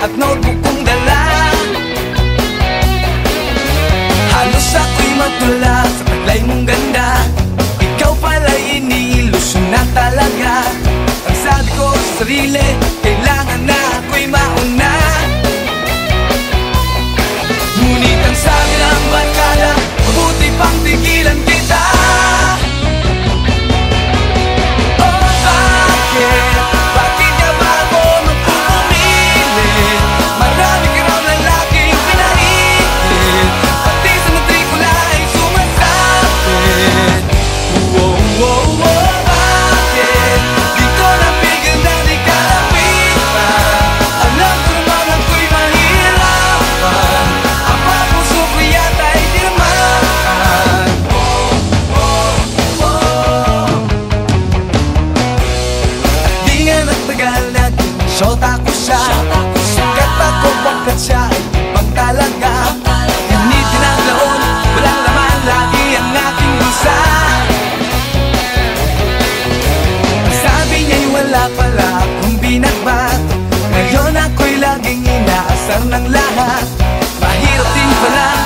at notebook kong dala. Halos ako'y matula sa taglay mong ganda. Ikaw pala'y iniilusyon na talaga. Ang sabi ko sa sarili, kailangan na ako'y mauna. Ngunit ang sabi ng barkada, mabuti pang tigilan kita. Shota ko siya, katak ko pagkat siya ay pang talaga. Hindi tinaglaon, walang laman, lagi ang aking bulsa. Sabi niya'y wala pala akong binagbat. Ngayon ako'y laging inaasar ng lahat. Mahirap din pala